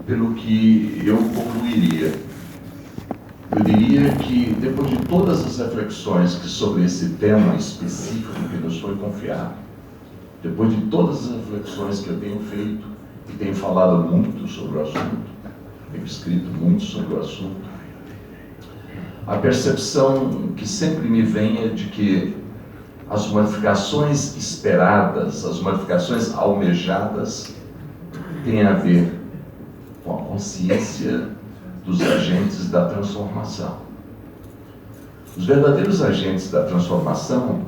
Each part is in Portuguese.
pelo que eu concluiria. Eu diria que, depois de todas as reflexões que sobre esse tema específico que nos foi confiado, depois de todas as reflexões que eu tenho feito e tenho falado muito sobre o assunto, tenho escrito muito sobre o assunto, a percepção que sempre me vem é de que as modificações esperadas, as modificações almejadas, têm a ver com a consciência dos agentes da transformação. Os verdadeiros agentes da transformação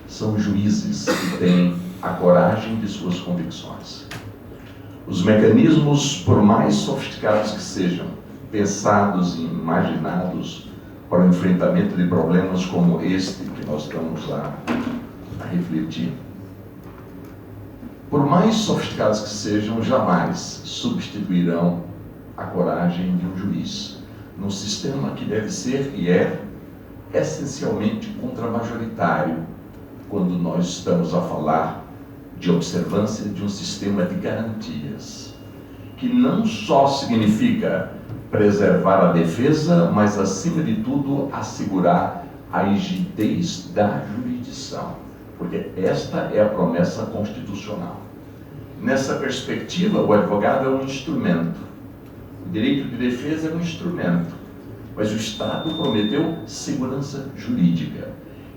são juízes que têm a coragem de suas convicções. Os mecanismos, por mais sofisticados que sejam, pensados e imaginados para o enfrentamento de problemas como este que nós estamos a refletir, por mais sofisticados que sejam, jamais substituirão a coragem de um juiz, num sistema que deve ser e é essencialmente contramajoritário, quando nós estamos a falar de observância de um sistema de garantias, que não só significa preservar a defesa, mas, acima de tudo, assegurar a rigidez da jurisdição, porque esta é a promessa constitucional. Nessa perspectiva, o advogado é um instrumento. O direito de defesa é um instrumento, mas o Estado prometeu segurança jurídica.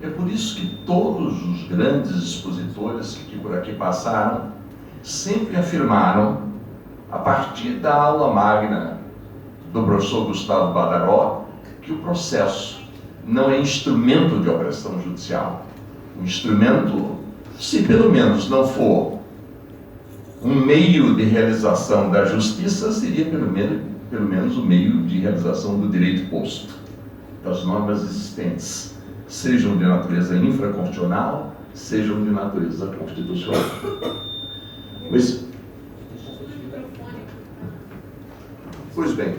É por isso que todos os grandes expositores que por aqui passaram sempre afirmaram, a partir da aula magna do professor Gustavo Badaró, que o processo não é instrumento de opressão judicial. Um instrumento, se pelo menos não for um meio de realização da justiça, seria pelo menos um meio de realização do direito posto, das normas existentes, sejam de natureza infraconstitucional, sejam de natureza constitucional. Pois bem,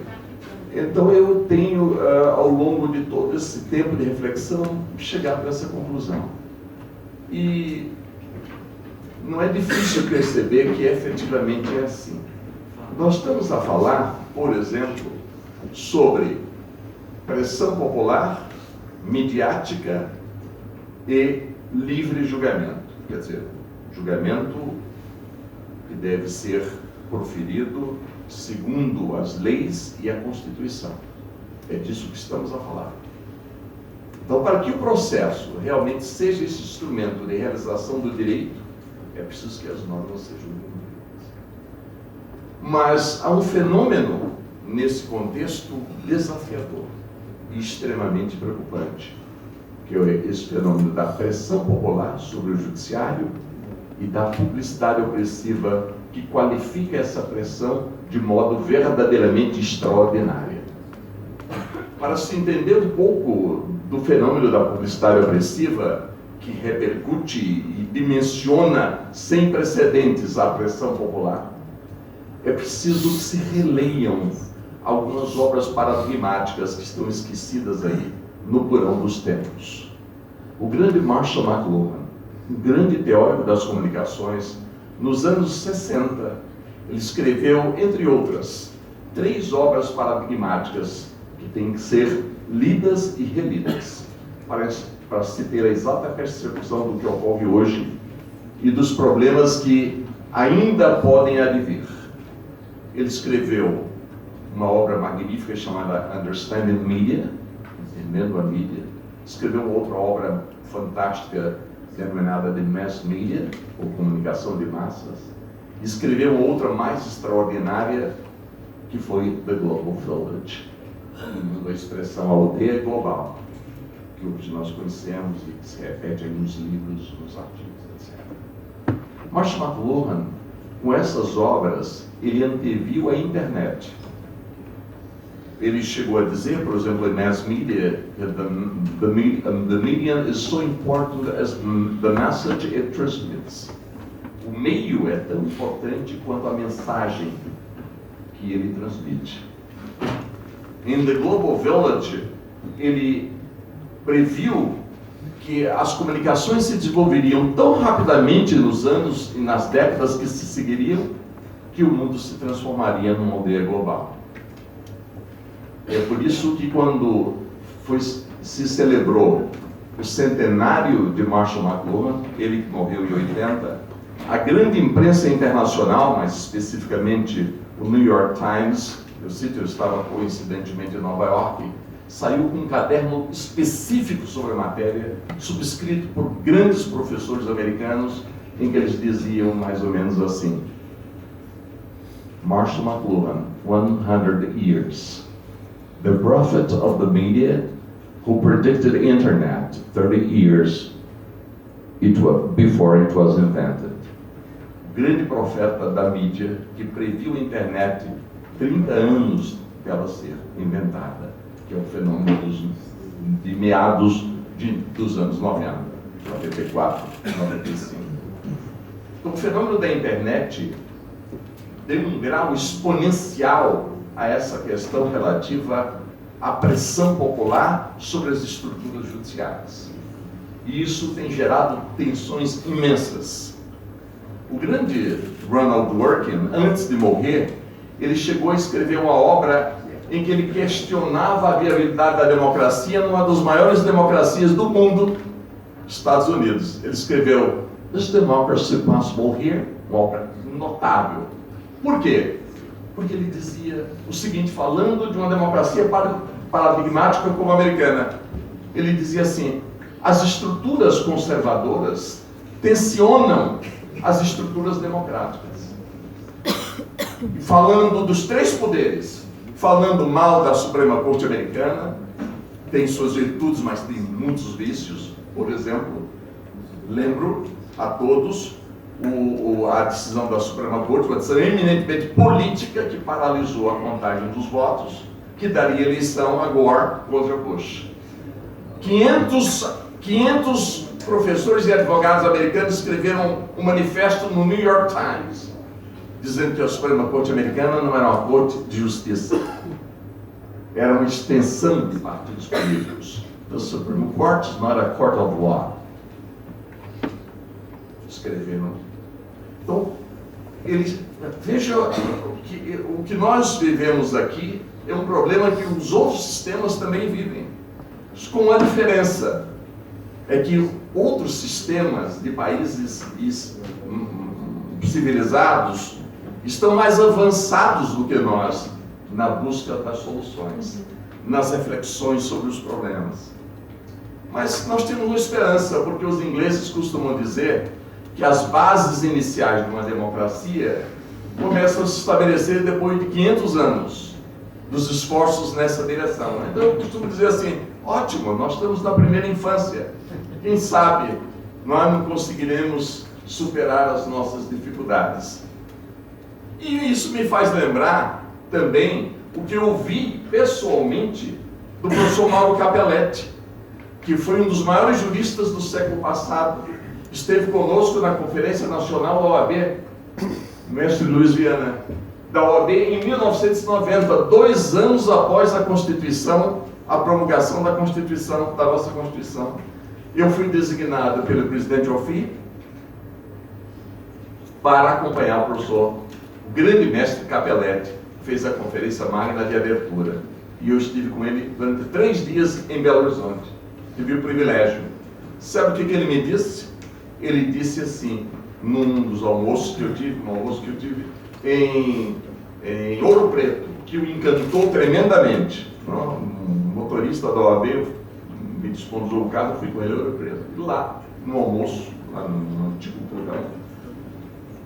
então eu tenho, ao longo de todo esse tempo de reflexão, chegado a essa conclusão. E não é difícil perceber que efetivamente é assim. Nós estamos a falar, por exemplo, sobre pressão popular, midiática e livre julgamento. Quer dizer, julgamento que deve ser proferido segundo as leis e a Constituição. É disso que estamos a falar. Então, para que o processo realmente seja esse instrumento de realização do direito, é preciso que as normas sejam cumpridas. Mas há um fenômeno nesse contexto desafiador e extremamente preocupante, que é esse fenômeno da pressão popular sobre o judiciário e da publicidade opressiva que qualifica essa pressão de modo verdadeiramente extraordinário. Para se entender um pouco do fenômeno da publicidade opressiva, que repercute e dimensiona sem precedentes a pressão popular, é preciso que se releiam algumas obras paradigmáticas que estão esquecidas aí no porão dos tempos. O grande Marshall McLuhan, um grande teórico das comunicações, nos anos 60, ele escreveu, entre outras, 3 obras paradigmáticas que têm que ser lidas e relidas para se ter a exata percepção do que ocorre hoje e dos problemas que ainda podem advir. Ele escreveu uma obra magnífica chamada Understanding Media, Entendendo a Mídia. Escreveu uma outra obra fantástica denominada The Mass Media, ou Comunicação de Massas. Escreveu outra mais extraordinária, que foi The Global Village, a expressão aldeia global, que hoje nós conhecemos e que se repete aí nos livros, nos artigos, etc. Marshall McLuhan, com essas obras, ele anteviu a internet. Ele chegou a dizer, por exemplo, em Mass Media, the medium is so important as the message it transmits. O meio é tão importante quanto a mensagem que ele transmite. Em The Global Village, ele previu que as comunicações se desenvolveriam tão rapidamente nos anos e nas décadas que se seguiriam, que o mundo se transformaria numa aldeia global. É por isso que quando se celebrou o centenário de Marshall McLuhan, ele que morreu em 80, a grande imprensa internacional, mais especificamente o New York Times, eu estava coincidentemente em Nova York, saiu com um caderno específico sobre a matéria, subscrito por grandes professores americanos, em que eles diziam mais ou menos assim: Marshall McLuhan, 100 years. The prophet of the media who predicted internet 30 years before it was invented. O grande profeta da mídia que previu a internet 30 anos dela ser inventada, que é o fenômeno de meados dos anos 90, 94, 95. Então, o fenômeno da internet deu um grau exponencial a essa questão relativa à pressão popular sobre as estruturas judiciais. E isso tem gerado tensões imensas. O grande Ronald Dworkin, antes de morrer, ele chegou a escrever uma obra em que ele questionava a viabilidade da democracia numa das maiores democracias do mundo, Estados Unidos. Ele escreveu "Is democracy possible here?" Uma obra notável. Por quê? Porque ele dizia o seguinte, falando de uma democracia paradigmática como a americana. Ele dizia assim: as estruturas conservadoras tensionam as estruturas democráticas. Falando dos três poderes, falando mal da Suprema Corte Americana, tem suas virtudes, mas tem muitos vícios. Por exemplo, lembro a todos a decisão da Suprema Corte, uma decisão eminentemente política que paralisou a contagem dos votos, que daria eleição a Gore contra Bush. 500 professores e advogados americanos escreveram um manifesto no New York Times, dizendo que a Suprema Corte Americana não era uma corte de justiça, era uma extensão de partidos políticos. The Supreme Court is not a court of law. Escreveram. Então, veja o que nós vivemos aqui é um problema que os outros sistemas também vivem, com uma diferença, é que outros sistemas de países civilizados estão mais avançados do que nós na busca das soluções, nas reflexões sobre os problemas. Mas nós temos uma esperança, porque os ingleses costumam dizer que as bases iniciais de uma democracia começam a se estabelecer depois de 500 anos dos esforços nessa direção. Então eu costumo dizer assim: ótimo, nós estamos na primeira infância. Quem sabe nós não conseguiremos superar as nossas dificuldades. E isso me faz lembrar também o que eu vi pessoalmente do professor Mauro Capelletti, que foi um dos maiores juristas do século passado, esteve conosco na Conferência Nacional da OAB, mestre Luiz Viana, da OAB em 1990, 2 anos após a Constituição, a promulgação da Constituição, da nossa Constituição. Eu fui designado pelo presidente Offi para acompanhar o professor, o grande mestre Capelletti, fez a conferência magna de abertura. E eu estive com ele durante 3 dias em Belo Horizonte. Tive o privilégio. Sabe o que ele me disse? Ele disse assim, num dos almoços que eu tive, em Ouro Preto, que o encantou tremendamente. Um motorista da OAB me disponibilizou o carro, fui com ele em Ouro Preto. E lá, no almoço, lá no antigo programa,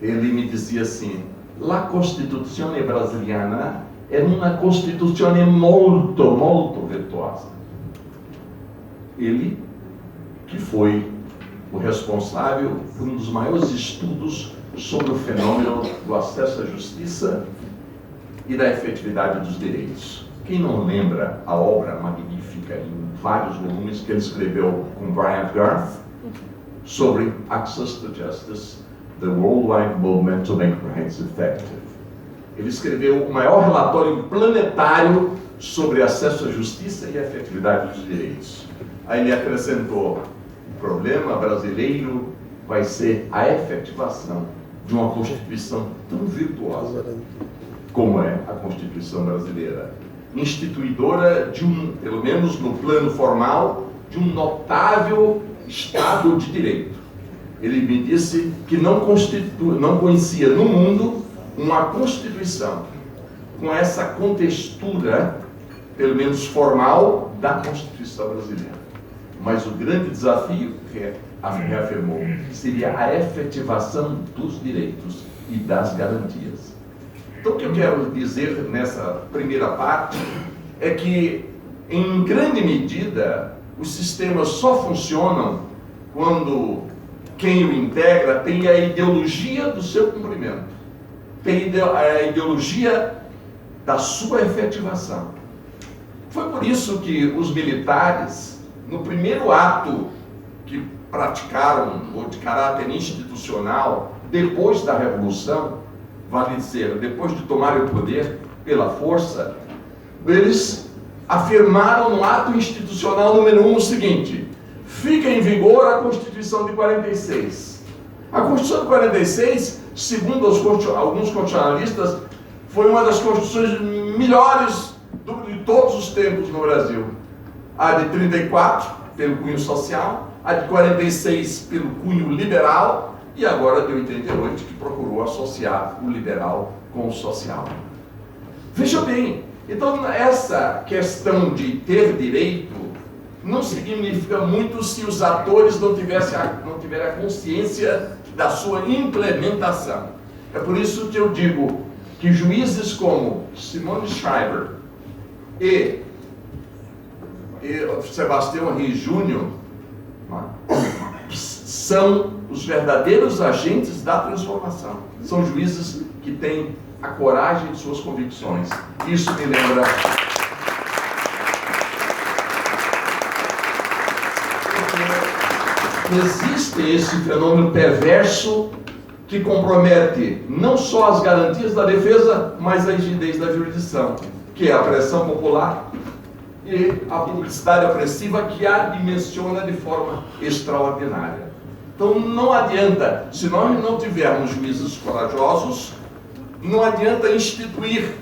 ele me dizia assim: la Costituzione brasiliana è una Costituzione molto, molto virtuosa. Ele, que foi o responsável por um dos maiores estudos sobre o fenômeno do acesso à justiça e da efetividade dos direitos. Quem não lembra a obra magnífica em vários volumes que ele escreveu com Bryant Garth sobre Access to Justice, The Worldwide Movement to Make Rights Effective. Ele escreveu o maior relatório planetário sobre acesso à justiça e a efetividade dos direitos. Aí ele acrescentou: o problema brasileiro vai ser a efetivação, de uma Constituição tão virtuosa como é a Constituição brasileira, instituidora de pelo menos no plano formal, de um notável Estado de Direito. Ele me disse que não conhecia no mundo uma Constituição com essa contextura, pelo menos formal, da Constituição brasileira. Mas o grande desafio, reafirmou, seria a efetivação dos direitos e das garantias. Então, o que eu quero dizer nessa primeira parte é que, em grande medida, os sistemas só funcionam quando quem o integra tem a ideologia do seu cumprimento, tem a ideologia da sua efetivação. Foi por isso que os militares, no primeiro ato que praticaram, ou de caráter institucional, depois da Revolução, vale dizer, depois de tomarem o poder pela força, eles afirmaram no ato institucional número 1 o seguinte: fica em vigor a Constituição de 46. A Constituição de 46, segundo alguns constitucionalistas, foi uma das constituições melhores de todos os tempos no Brasil. A de 34, pelo cunho social, a de 46, pelo cunho liberal, e agora a de 88, que procurou associar o liberal com o social. Veja bem, então essa questão de ter direito não significa muito se os atores não tiverem a consciência da sua implementação. É por isso que eu digo que juízes como Simone Schreiber e Sebastião Henri Júnior são os verdadeiros agentes da transformação. São juízes que têm a coragem de suas convicções. Isso me lembra... Existe esse fenômeno perverso que compromete não só as garantias da defesa, mas a rigidez da jurisdição, que é a pressão popular e a publicidade opressiva que a dimensiona de forma extraordinária. Então não adianta, se nós não tivermos juízes corajosos, não adianta instituir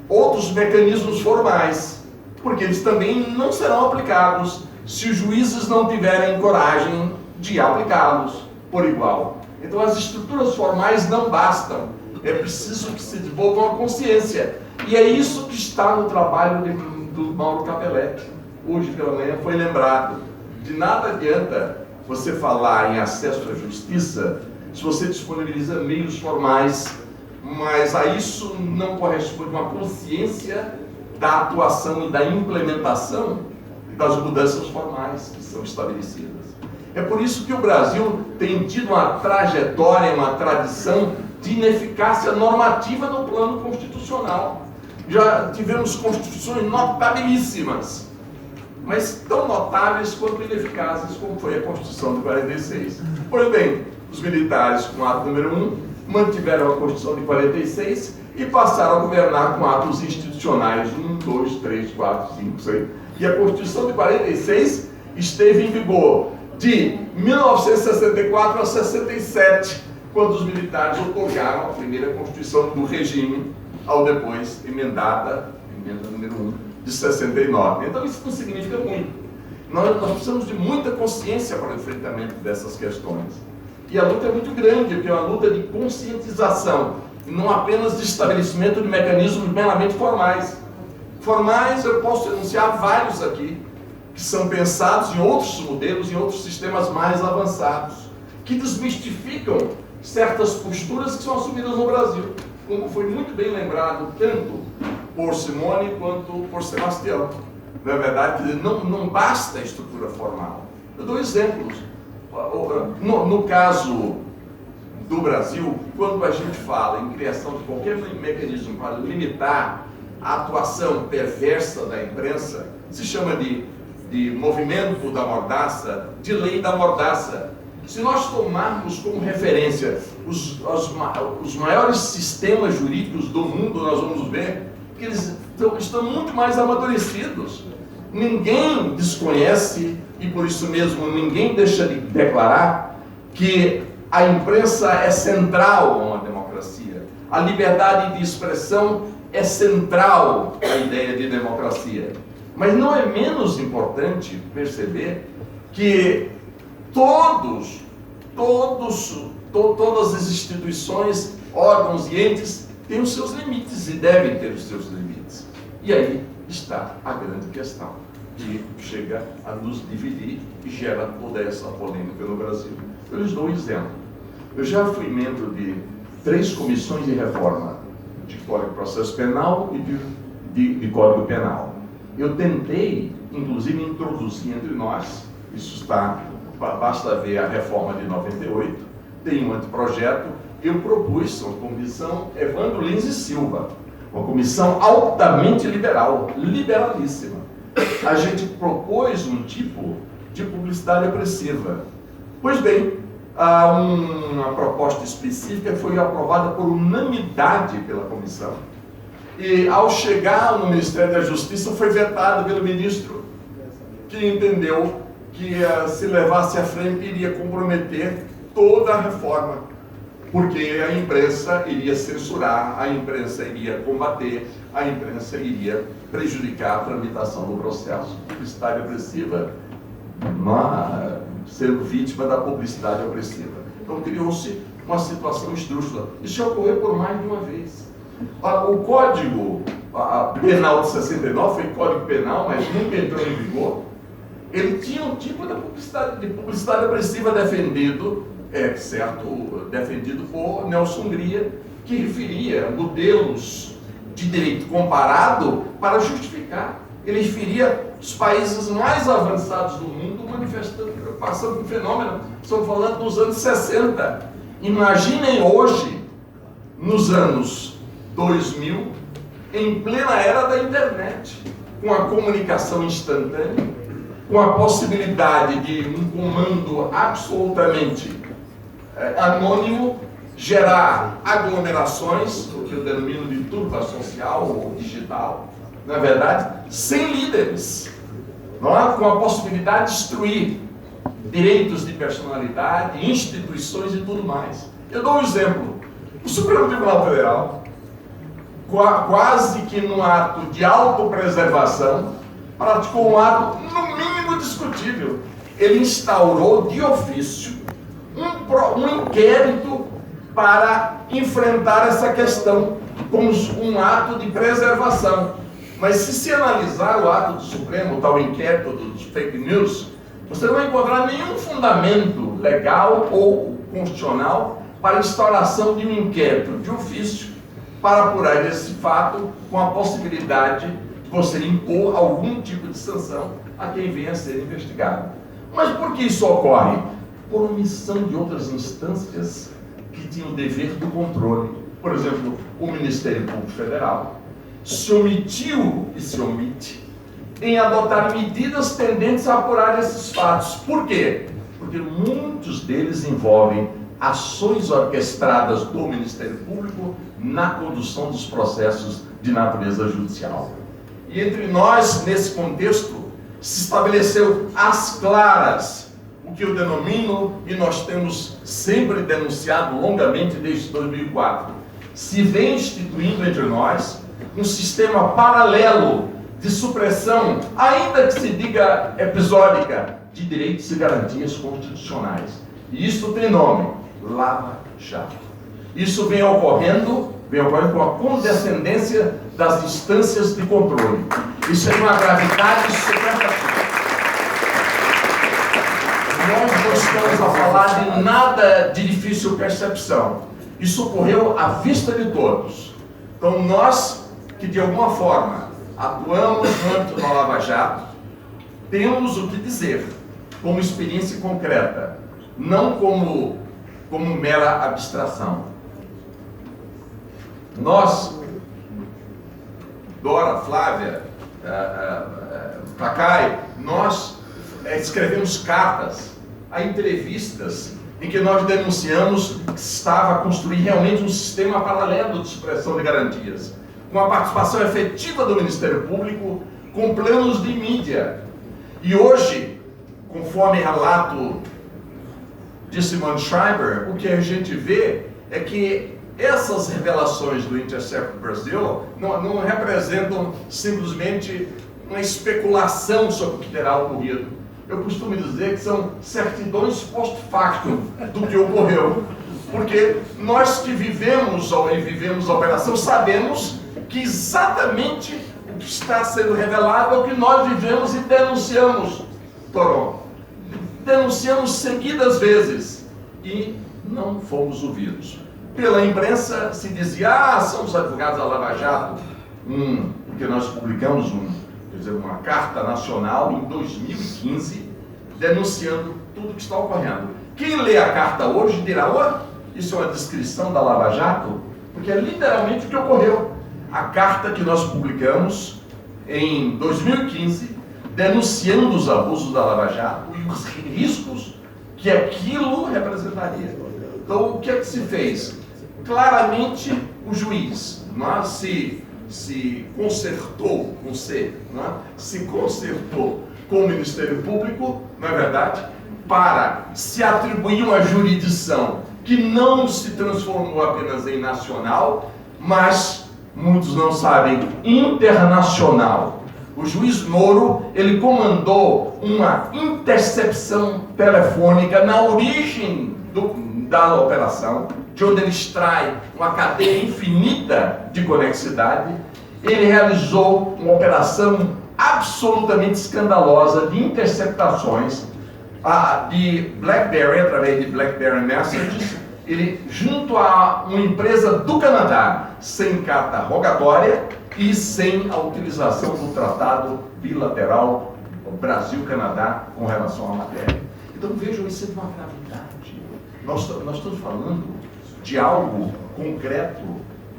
outros mecanismos formais, porque eles também não serão aplicados se os juízes não tiverem coragem de aplicá-los por igual. Então as estruturas formais não bastam, é preciso que se desenvolva uma consciência. E é isso que está no trabalho do Mauro Capelletti. Hoje pela manhã foi lembrado. De nada adianta você falar em acesso à justiça se você disponibiliza meios formais, mas a isso não corresponde uma consciência da atuação e da implementação das mudanças formais que são estabelecidas. É por isso que o Brasil tem tido uma trajetória, uma tradição de ineficácia normativa no plano constitucional. Já tivemos constituições notabilíssimas, mas tão notáveis quanto ineficazes como foi a Constituição de 46. Pois bem, os militares, com o ato número 1, mantiveram a Constituição de 46 e passaram a governar com atos institucionais 1, 2, 3, 4, 5, 6. E a Constituição de 46 esteve em vigor de 1964 a 67, quando os militares otorgaram a primeira Constituição do regime, ao depois emenda número 1, de 69. Então isso não significa muito. Nós precisamos de muita consciência para o enfrentamento dessas questões. E a luta é muito grande, porque é uma luta de conscientização, e não apenas de estabelecimento de mecanismos meramente formais. Formais, eu posso enunciar vários aqui, que são pensados em outros modelos, em outros sistemas mais avançados, que desmistificam certas posturas que são assumidas no Brasil, como foi muito bem lembrado tanto por Simone quanto por Sebastião. Na verdade, não basta a estrutura formal. Eu dou exemplos. No caso do Brasil, quando a gente fala em criação de qualquer mecanismo para limitar a atuação perversa da imprensa, se chama de movimento da mordaça, de lei da mordaça. Se nós tomarmos como referência os maiores sistemas jurídicos do mundo, nós vamos ver que eles estão muito mais amadurecidos. Ninguém desconhece, e por isso mesmo ninguém deixa de declarar, que A imprensa é central a uma democracia. A liberdade de expressão é central à ideia de democracia. Mas não é menos importante perceber que todas as instituições, órgãos e entes têm os seus limites e devem ter os seus limites. E aí está a grande questão, que chega a nos dividir e gera toda essa polêmica no Brasil. Eu lhes dou um exemplo. Eu já fui membro de 3 comissões de reforma, de Código de Processo Penal e de Código Penal. Eu tentei, inclusive, introduzir entre nós, isso está, basta ver a reforma de 98, tem um anteprojeto, eu propus uma comissão Evandro Lins e Silva, uma comissão altamente liberal, liberalíssima. A gente propôs um tipo de publicidade opressiva. Pois bem, uma proposta específica foi aprovada por unanimidade pela comissão. E, ao chegar no Ministério da Justiça, foi vetado pelo ministro, que entendeu que, se levasse à frente, iria comprometer toda a reforma, porque a imprensa iria censurar, a imprensa iria combater, a imprensa iria prejudicar a tramitação do processo. Publicidade opressiva, sendo vítima da publicidade opressiva. Então criou-se uma situação esdrúxula. Isso já ocorreu por mais de uma vez. O Código Penal de 69 foi Código Penal, mas nunca entrou em vigor. Ele tinha um tipo de publicidade opressiva defendido por Nelson Hungria, que referia modelos de direito comparado para justificar. Ele referia os países mais avançados do mundo passando por um fenômeno. Estamos falando dos anos 60. Imaginem hoje, nos anos 2000, em plena era da internet, com a comunicação instantânea, com a possibilidade de um comando absolutamente anônimo gerar aglomerações, o que eu denomino de turba social ou digital, na verdade, sem líderes, não é? Com a possibilidade de destruir direitos de personalidade, instituições e tudo mais. Eu dou um exemplo. O Supremo Tribunal Federal, quase que num ato de autopreservação, praticou um ato, no mínimo, discutível. Ele instaurou de ofício um inquérito para enfrentar essa questão como um ato de preservação. Mas se analisar o ato do Supremo, o tal inquérito dos fake news, você não vai encontrar nenhum fundamento legal ou constitucional para a instauração de um inquérito de ofício para apurar esse fato, com a possibilidade de você impor algum tipo de sanção a quem venha a ser investigado. Mas por que isso ocorre? Por omissão de outras instâncias que tinham o dever do controle. Por exemplo, o Ministério Público Federal se omitiu e se omite em adotar medidas tendentes a apurar esses fatos. Por quê? Porque muitos deles envolvem ações orquestradas do Ministério Público na condução dos processos de natureza judicial. E entre nós, nesse contexto, se estabeleceu às claras o que eu denomino, e nós temos sempre denunciado longamente desde 2004, se vem instituindo entre nós um sistema paralelo de supressão, ainda que se diga episódica, de direitos e garantias constitucionais. E isso tem nome: Lava Jato. Isso vem ocorrendo com a condescendência das instâncias de controle. Isso é uma gravidade superlativa. Nós não estamos a falar de nada de difícil percepção. Isso ocorreu à vista de todos. Então nós, que de alguma forma atuamos no âmbito da Lava Jato, temos o que dizer, como experiência concreta, não como mera abstração. Nós, Dora, Flávia, Cacai, nós escrevemos cartas a entrevistas em que nós denunciamos que se estava a construir realmente um sistema paralelo de supressão de garantias, com a participação efetiva do Ministério Público, com planos de mídia. E hoje, conforme relato de Simone Schreiber, o que a gente vê é que essas revelações do Intercept Brasil não representam simplesmente uma especulação sobre o que terá ocorrido. Eu costumo dizer que são certidões post-factum do que ocorreu. Porque nós que vivemos a operação sabemos que exatamente o que está sendo revelado é o que nós vivemos e denunciamos, Toronto. Denunciamos seguidas vezes e não fomos ouvidos. Pela imprensa se dizia, são os advogados da Lava Jato, porque nós publicamos uma carta nacional em 2015 denunciando tudo que está ocorrendo. Quem lê a carta hoje dirá, isso é uma descrição da Lava Jato, porque é literalmente o que ocorreu. A carta que nós publicamos em 2015 denunciando os abusos da Lava Jato e os riscos que aquilo representaria. Então, o que é que se fez? Claramente, o juiz se consertou com se consertou com o Ministério Público, não é verdade, para se atribuir uma jurisdição que não se transformou apenas em nacional, mas, muitos não sabem, internacional. O juiz Moro, ele comandou uma intercepção telefônica na origem da operação, de onde ele extrai uma cadeia infinita de conexidade. Ele realizou uma operação absolutamente escandalosa de interceptações de BlackBerry, através de BlackBerry Messages, ele junto a uma empresa do Canadá, sem carta rogatória e sem a utilização do tratado bilateral Brasil-Canadá com relação à matéria. Então vejam, isso é de uma gravidade. Nós estamos falando de algo concreto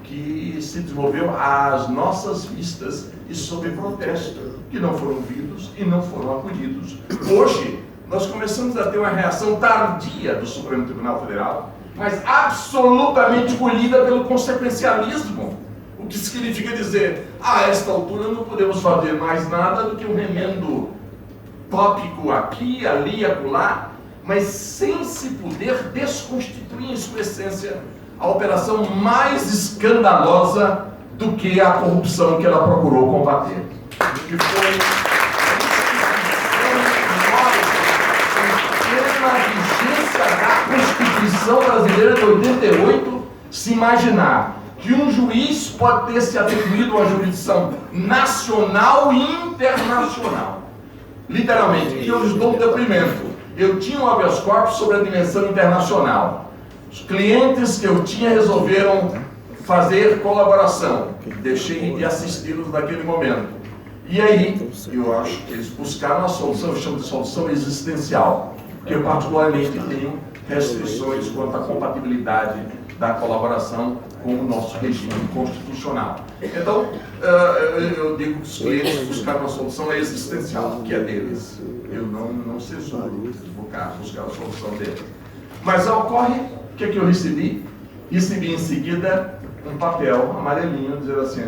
que se desenvolveu às nossas vistas e sob protesto, que não foram ouvidos e não foram acolhidos. Hoje, nós começamos a ter uma reação tardia do Supremo Tribunal Federal, mas absolutamente colhida pelo consequencialismo. O que significa dizer, a esta altura não podemos fazer mais nada do que um remendo tópico aqui, ali e acolá, mas sem se poder desconstituir em sua essência a operação mais escandalosa do que a corrupção que ela procurou combater. Que foi a Constituição Brasileira de 88, se imaginar que um juiz pode ter se atribuído a jurisdição nacional e internacional. Literalmente. E eu lhes dou um depoimento. Eu tinha um habeas corpus sobre a dimensão internacional. Os clientes que eu tinha resolveram fazer colaboração. Deixei de assisti-los naquele momento. E aí, eu acho que eles buscaram a solução, eu chamo de solução existencial, porque eu particularmente tenho restrições quanto à compatibilidade da colaboração com o nosso regime constitucional. Então, eu digo que os clientes buscaram uma solução existencial, que é deles. Eu não censuro buscar a solução deles. Mas ocorre, o que é que eu recebi? Recebi em seguida um papel amarelinho, dizendo assim,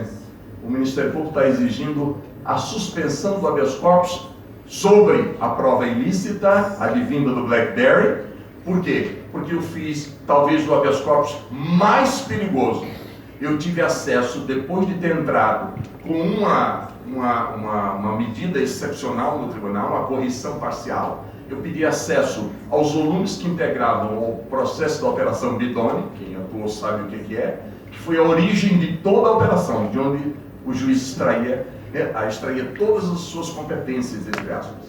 o Ministério Público está exigindo a suspensão do habeas corpus sobre a prova ilícita advinda do BlackBerry. Por quê? Porque eu fiz talvez o habeas corpus mais perigoso. Eu tive acesso, depois de ter entrado com uma medida excepcional no tribunal, uma correção parcial, eu pedi acesso aos volumes que integravam o processo da Operação Bidone, quem atuou sabe o que é, que foi a origem de toda a operação, de onde o juiz extraía todas as suas competências, entre aspas.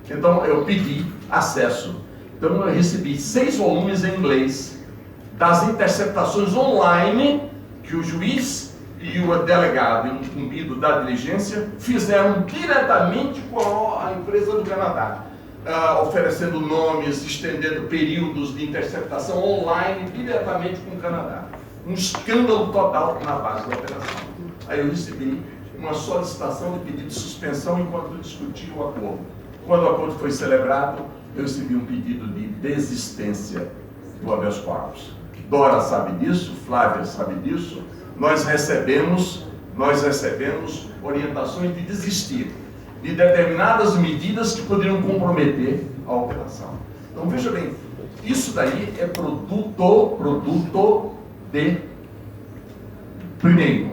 Então, eu pedi acesso. Então, eu recebi 6 volumes em inglês das interceptações online que o juiz e o delegado incumbido da diligência fizeram diretamente com a empresa do Canadá, oferecendo nomes, estendendo períodos de interceptação online diretamente com o Canadá. Um escândalo total na base da operação. Aí eu recebi uma solicitação de pedido de suspensão enquanto eu discutia o acordo. Quando o acordo foi celebrado, eu recebi um pedido de desistência do habeas corpus. Dora sabe disso, Flávia sabe disso. Nós recebemos orientações de desistir de determinadas medidas que poderiam comprometer a operação. Então veja bem, Isso daí é produto de, primeiro,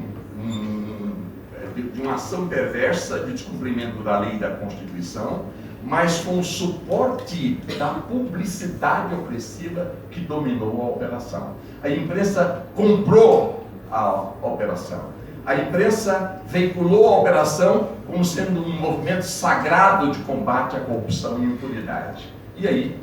de uma ação perversa de descumprimento da lei e da Constituição, mas com o suporte da publicidade opressiva que dominou a operação. A imprensa comprou a operação. A imprensa veiculou a operação como sendo um movimento sagrado de combate à corrupção e impunidade. E aí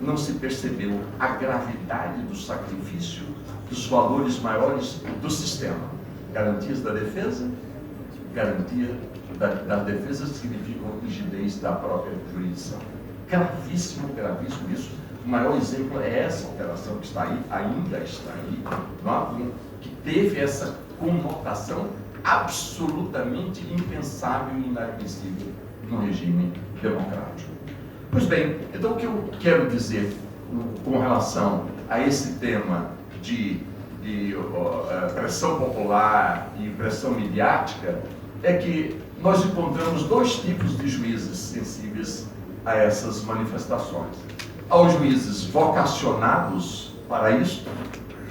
não se percebeu a gravidade do sacrifício, dos valores maiores do sistema. Garantias da defesa, garantia da defesa significa rigidez da própria jurisdição. Gravíssimo, gravíssimo isso. O maior exemplo é essa operação que está aí, ainda está aí, que teve essa conotação absolutamente impensável e inadmissível no regime democrático. Pois bem, então o que eu quero dizer com relação a esse tema de pressão popular e pressão midiática é que nós encontramos dois tipos de juízes sensíveis a essas manifestações. Há os juízes vocacionados para isso,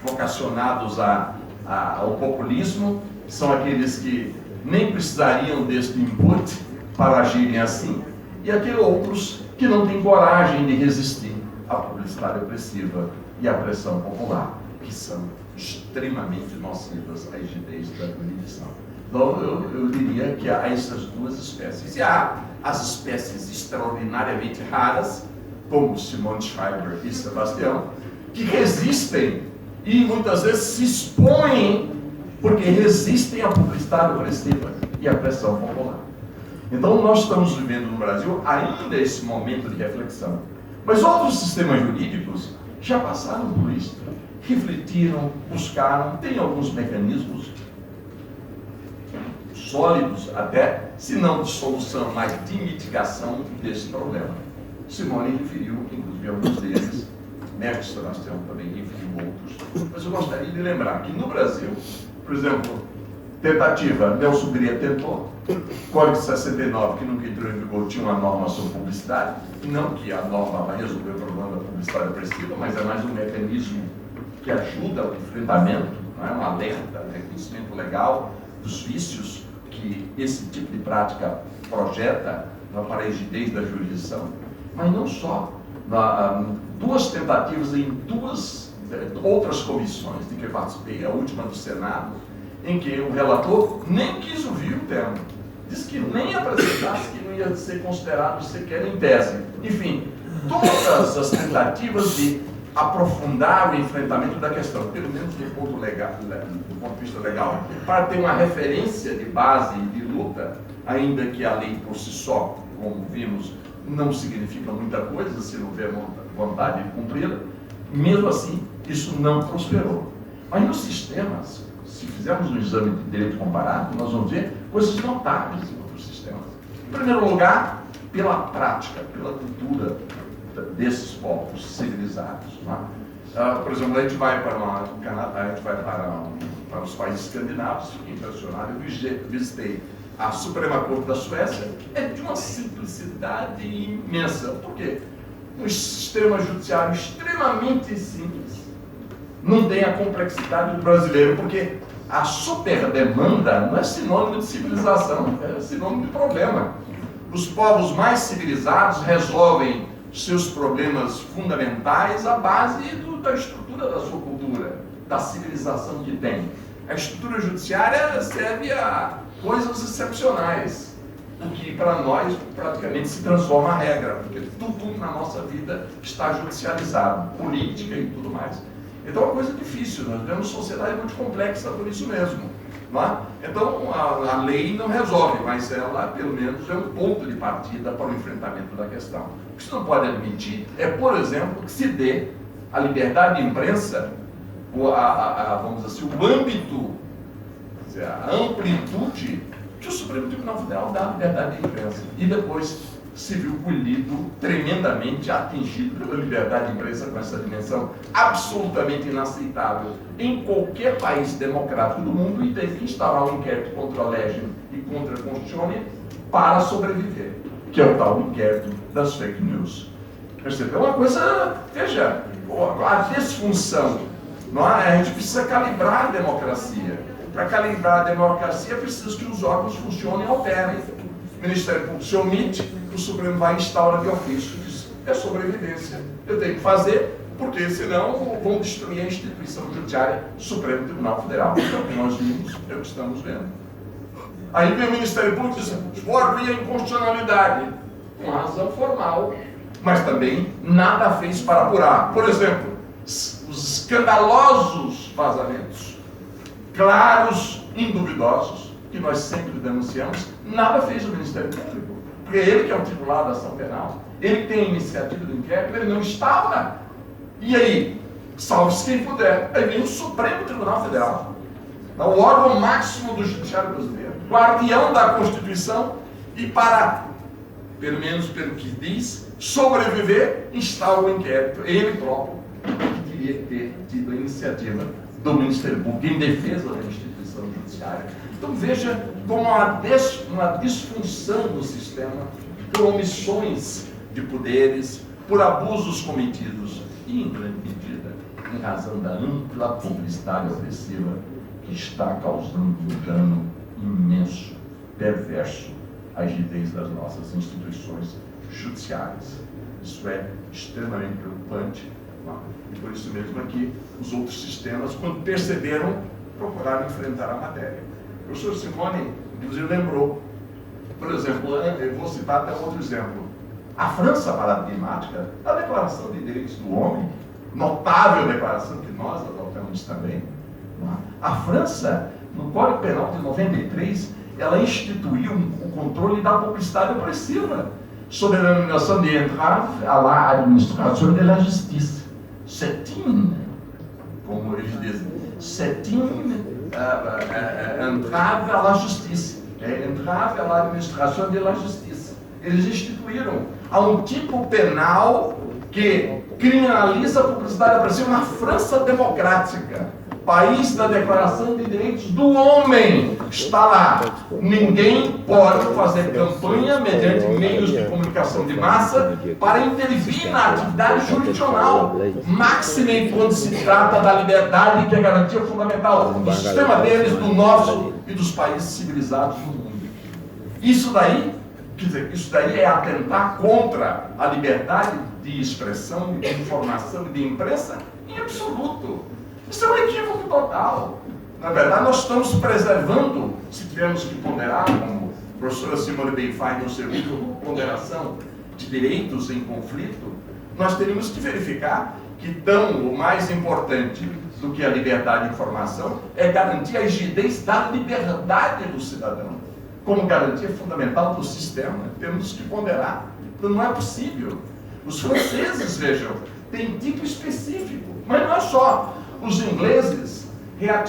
vocacionados ao populismo, são aqueles que nem precisariam deste input para agirem assim, e aqueles outros que não têm coragem de resistir à publicidade opressiva e à pressão popular, que são extremamente nocivas à rigidez da jurisdição. Então, eu diria que há essas duas espécies. E há as espécies extraordinariamente raras, como Simone Schreiber e Sebastião, que resistem e muitas vezes se expõem porque resistem à publicidade opressiva e à pressão popular. Então, nós estamos vivendo no Brasil ainda esse momento de reflexão. Mas outros sistemas jurídicos já passaram por isso, refletiram, buscaram, têm alguns mecanismos sólidos até, se não de solução, mas de mitigação desse problema. Simone referiu, inclusive, alguns deles, Mestre Sebastião também referiu outros, mas eu gostaria de lembrar que no Brasil, por exemplo, tentativa, Nelson Gria tentou, Código 69, que nunca entrou em vigor, tinha uma norma sobre publicidade, não que a norma vai resolver o problema da publicidade opressiva, mas é mais um mecanismo que ajuda o enfrentamento, não é? Um alerta, reconhecimento legal dos vícios que esse tipo de prática projeta para a rigidez da jurisdição, mas não só. Duas tentativas em duas outras comissões de que eu participei, a última do Senado, em que o relator nem quis ouvir o tema, disse que nem apresentasse, que não ia ser considerado sequer em tese. Enfim, todas as tentativas de aprofundar o enfrentamento da questão, pelo menos do ponto de vista legal, para ter uma referência de base de luta, ainda que a lei por si só, como vimos, não significa muita coisa se não houver vontade de cumpri-la, mesmo assim, isso não prosperou. Mas nos sistemas, se fizermos um exame de direito comparado, nós vamos ver coisas notáveis em outros sistemas. Em primeiro lugar, pela prática, pela cultura desses povos civilizados. Por exemplo, a gente vai para os países escandinavos, fiquei impressionado, eu visitei a Suprema Corte da Suécia, é de uma simplicidade imensa. Por quê? Um sistema judiciário extremamente simples, não tem a complexidade do brasileiro, porque a superdemanda não é sinônimo de civilização, é sinônimo de problema. Os povos mais civilizados resolvem seus problemas fundamentais à base da estrutura da sua cultura, da civilização que tem. A estrutura judiciária serve a coisas excepcionais, o que para nós praticamente se transforma a regra, porque tudo na nossa vida está judicializado, política e tudo mais. Então é uma coisa difícil, nós vivemos uma sociedade muito complexa por isso mesmo. Não é? Então a lei não resolve, mas ela pelo menos é um ponto de partida para o enfrentamento da questão. O que se não pode admitir é, por exemplo, que se dê a liberdade de imprensa, vamos dizer assim, o âmbito, a amplitude que o Supremo Tribunal Federal dá à liberdade de imprensa. E depois se viu colhido, tremendamente atingido pela liberdade de imprensa com essa dimensão absolutamente inaceitável em qualquer país democrático do mundo, e teve que instaurar um inquérito contra a Legem e contra a Constituição para sobreviver, que é o tal inquérito das fake news. Percebeu? É uma coisa, veja, a disfunção. A gente precisa calibrar a democracia. Para calibrar a democracia, é preciso que os órgãos funcionem e operem. O Ministério Público se omite, o Supremo vai e instaura de ofício. Diz, é sobrevivência. Eu tenho que fazer, porque senão vão destruir a instituição judiciária, Supremo Tribunal Federal. Então, o que nós vimos é o que estamos vendo. Aí vem o Ministério Público e diz, por via inconstitucionalidade, com razão formal, mas também nada fez para apurar. Por exemplo, os escandalosos vazamentos, claros, indubidosos, que nós sempre denunciamos, nada fez o Ministério Público. Porque ele que é o titular da ação penal, ele que tem a iniciativa do inquérito, ele não estava. E aí, salve-se quem puder, aí vem o Supremo Tribunal Federal, o órgão máximo do judiciário brasileiro, guardião da Constituição, e para, pelo menos pelo que diz, sobreviver, instaura o inquérito. Ele próprio que teria que ter tido a iniciativa do Ministério Público em defesa da instituição judiciária. Então veja como há uma disfunção do sistema por omissões de poderes, por abusos cometidos e, em grande medida, em razão da ampla publicidade opressiva que está causando um dano imenso, perverso, à rigidez das nossas instituições judiciárias. Isso é extremamente preocupante. E por isso mesmo aqui, os outros sistemas, quando perceberam, procuraram enfrentar a matéria. O professor Simone, inclusive, lembrou, por exemplo, eu vou citar até outro exemplo. A França paradigmática, a Declaração de Direitos do Homem, notável declaração que nós adotamos também. A França, no Código Penal de 93, ela instituiu o controle da publicidade opressiva, sob a denominação de entrave à la administration de la justice. C'est une, como eles dizem, c'est une entrave à la justice, entrave à la administration de la justice. Eles instituíram a um tipo penal que criminaliza a publicidade opressiva na França democrática, país da Declaração de Direitos do Homem. Está lá. Ninguém pode fazer campanha mediante meios de comunicação de massa para intervir na atividade jurisdicional, maxime quando se trata da liberdade, que é garantia fundamental do sistema deles, do nosso e dos países civilizados do mundo. Isso daí, quer dizer, isso daí é atentar contra a liberdade de expressão, de informação e de imprensa em absoluto. Isso é um equívoco total. Na verdade, nós estamos preservando, se tivermos que ponderar, como a professora Simone bem faz no seu livro Ponderação de Direitos em Conflito, nós teríamos que verificar que tão o mais importante do que a liberdade de informação é garantir a rigidez da liberdade do cidadão, como garantia fundamental do sistema. Temos que ponderar. Então, não é possível. Os franceses, vejam, têm tipo específico, mas não é só. Os ingleses